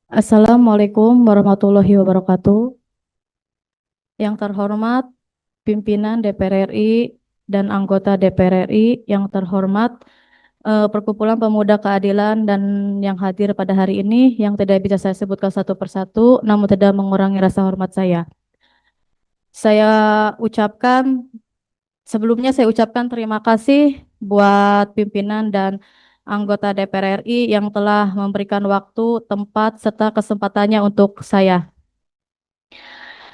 Assalamualaikum warahmatullahi wabarakatuh. Yang terhormat pimpinan DPR RI dan anggota DPR RI, yang terhormat Perkumpulan Pemuda Keadilan dan yang hadir pada hari ini, yang tidak bisa saya sebutkan satu persatu, namun tidak mengurangi rasa hormat saya. Saya ucapkan, Sebelumnya saya ucapkan terima kasih buat pimpinan dan anggota DPR RI yang telah memberikan waktu, tempat, serta kesempatannya untuk saya.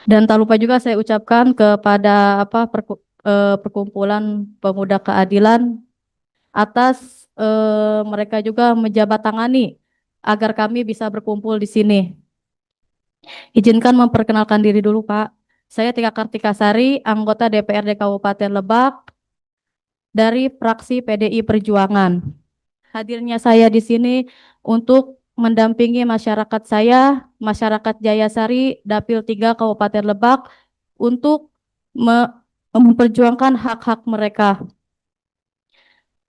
Dan tak lupa juga saya ucapkan kepada Perkumpulan Pemuda Keadilan atas mereka juga menjabatangani agar kami bisa berkumpul di sini. Izinkan memperkenalkan diri dulu, Pak. Saya Tika Kartika Sari, anggota DPRD Kabupaten Lebak dari fraksi PDI Perjuangan. Hadirnya saya di sini untuk mendampingi masyarakat saya, masyarakat Jayasari, Dapil 3 Kabupaten Lebak untuk me- memperjuangkan hak-hak mereka.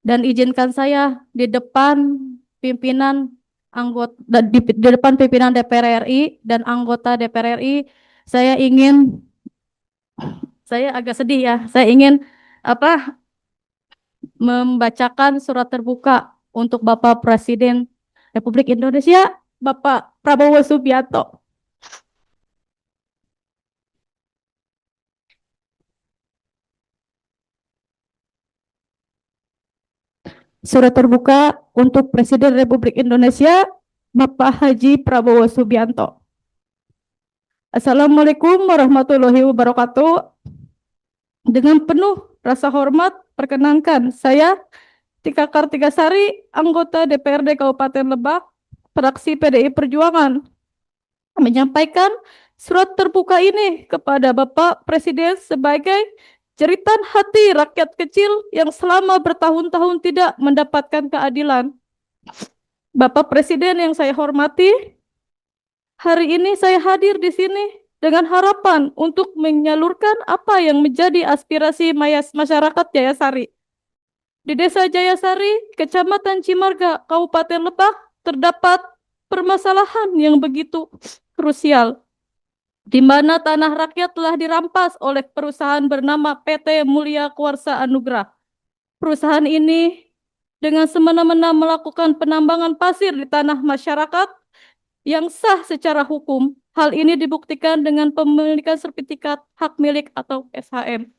Dan izinkan saya di depan pimpinan di depan pimpinan DPR RI dan anggota DPR RI, saya ingin saya agak sedih ya. Saya ingin apa membacakan surat terbuka untuk Bapak Presiden Republik Indonesia, Bapak Prabowo Subianto. Surat terbuka untuk Presiden Republik Indonesia, Bapak Haji Prabowo Subianto. Assalamualaikum warahmatullahi wabarakatuh. Dengan penuh rasa hormat, perkenankan saya Tika Kartikasari, anggota DPRD Kabupaten Lebak, fraksi PDI Perjuangan, menyampaikan surat terbuka ini kepada Bapak Presiden sebagai jeritan hati rakyat kecil yang selama bertahun-tahun tidak mendapatkan keadilan. Bapak Presiden yang saya hormati, hari ini saya hadir di sini dengan harapan untuk menyalurkan apa yang menjadi aspirasi masyarakat Jayasari. Di Desa Jayasari, Kecamatan Cimarga, Kabupaten Lebak, terdapat permasalahan yang begitu krusial, di mana tanah rakyat telah dirampas oleh perusahaan bernama PT Mulia Kuarsa Anugrah. Perusahaan ini dengan semena-mena melakukan penambangan pasir di tanah masyarakat yang sah secara hukum. Hal ini dibuktikan dengan pemilikan sertifikat hak milik atau SHM.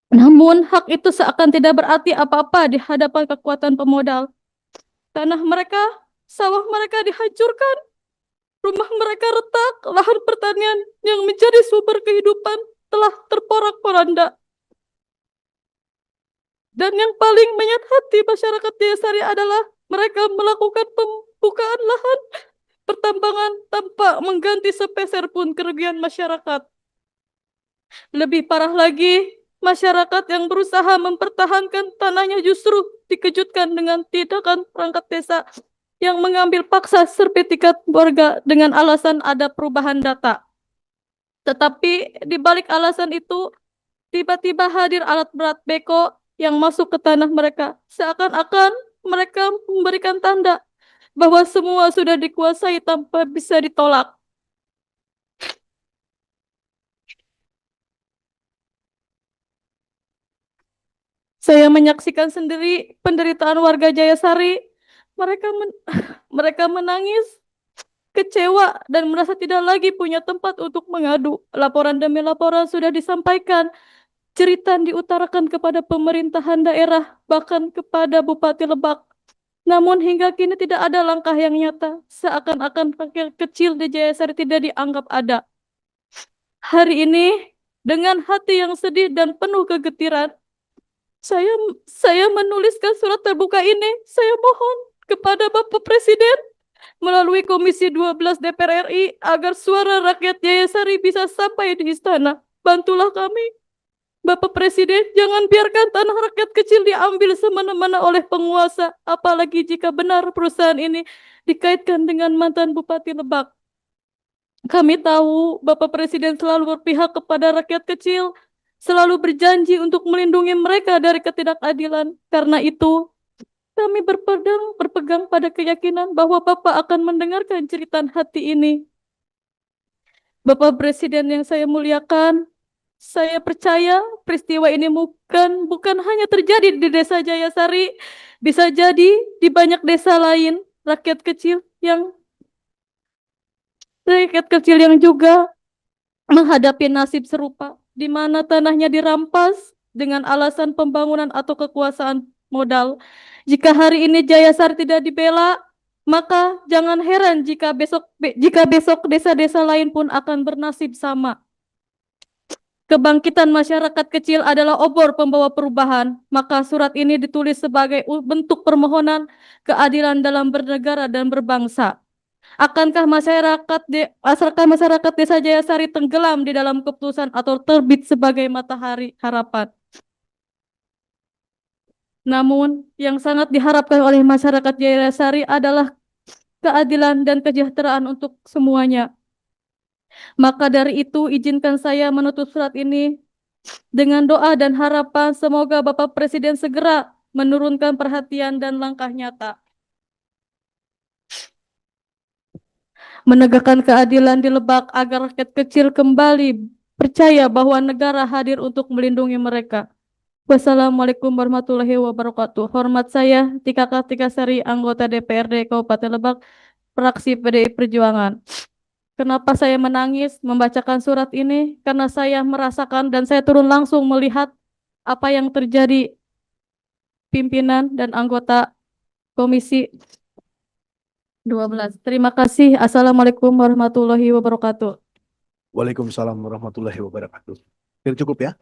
Namun, hak itu seakan tidak berarti apa-apa di hadapan kekuatan pemodal. Tanah mereka, sawah mereka dihancurkan, rumah mereka retak, lahan pertanian yang menjadi sumber kehidupan telah terporak-poranda. Dan yang paling menyayat hati masyarakat Desa adalah mereka melakukan pembukaan lahan pertambangan tanpa mengganti sepeser pun kerugian masyarakat. Lebih parah lagi, masyarakat yang berusaha mempertahankan tanahnya justru dikejutkan dengan tindakan perangkat desa yang mengambil paksa sertifikat warga dengan alasan ada perubahan data. Tetapi di balik alasan itu, tiba-tiba hadir alat berat beko yang masuk ke tanah mereka. Seakan-akan mereka memberikan tanda bahwa semua sudah dikuasai tanpa bisa ditolak. Saya menyaksikan sendiri penderitaan warga Jayasari. Mereka men mereka menangis, kecewa, dan merasa tidak lagi punya tempat untuk mengadu. Laporan demi laporan sudah disampaikan, cerita diutarakan kepada pemerintahan daerah, bahkan kepada Bupati Lebak. Namun hingga kini tidak ada langkah yang nyata, seakan-akan rakyat kecil di Jayasari tidak dianggap ada. Hari ini, dengan hati yang sedih dan penuh kegetiran, saya saya menuliskan surat terbuka ini. Saya mohon kepada Bapak Presiden melalui Komisi 12 DPR RI agar suara rakyat Jayasari bisa sampai di istana. Bantulah kami, Bapak Presiden, jangan biarkan tanah rakyat kecil diambil semena-mena oleh penguasa, apalagi jika benar perusahaan ini dikaitkan dengan mantan Bupati Lebak. Kami tahu Bapak Presiden selalu berpihak kepada rakyat kecil, selalu berjanji untuk melindungi mereka dari ketidakadilan. Karena itu, Kami berpegang pada keyakinan bahwa Bapak akan mendengarkan jeritan hati ini. Bapak Presiden yang saya muliakan, saya percaya peristiwa ini bukan hanya terjadi di Desa Jayasari, bisa jadi di banyak desa lain, rakyat kecil yang juga menghadapi nasib serupa, di mana tanahnya dirampas dengan alasan pembangunan atau kekuasaan modal. Jika hari ini Jayasari tidak dibela, maka jangan heran jika besok desa-desa lain pun akan bernasib sama. Kebangkitan masyarakat kecil adalah obor pembawa perubahan, maka surat ini ditulis sebagai bentuk permohonan keadilan dalam bernegara dan berbangsa. Akankah masyarakat Desa Jayasari tenggelam di dalam keputusan atau terbit sebagai matahari harapan? Namun, yang sangat diharapkan oleh masyarakat Jayasari adalah keadilan dan kesejahteraan untuk semuanya. Maka dari itu, izinkan saya menutup surat ini dengan doa dan harapan semoga Bapak Presiden segera menurunkan perhatian dan langkah nyata. Menegakkan keadilan di Lebak agar rakyat kecil kembali percaya bahwa negara hadir untuk melindungi mereka. Wassalamualaikum warahmatullahi wabarakatuh. Hormat saya, Tika Kartika Sari, anggota DPRD Kabupaten Lebak, fraksi PDI Perjuangan. Kenapa saya menangis membacakan surat ini? Karena saya merasakan dan saya turun langsung melihat apa yang terjadi pimpinan dan anggota Komisi 12. Terima kasih. Assalamualaikum warahmatullahi wabarakatuh. Waalaikumsalam warahmatullahi wabarakatuh. Cukup ya.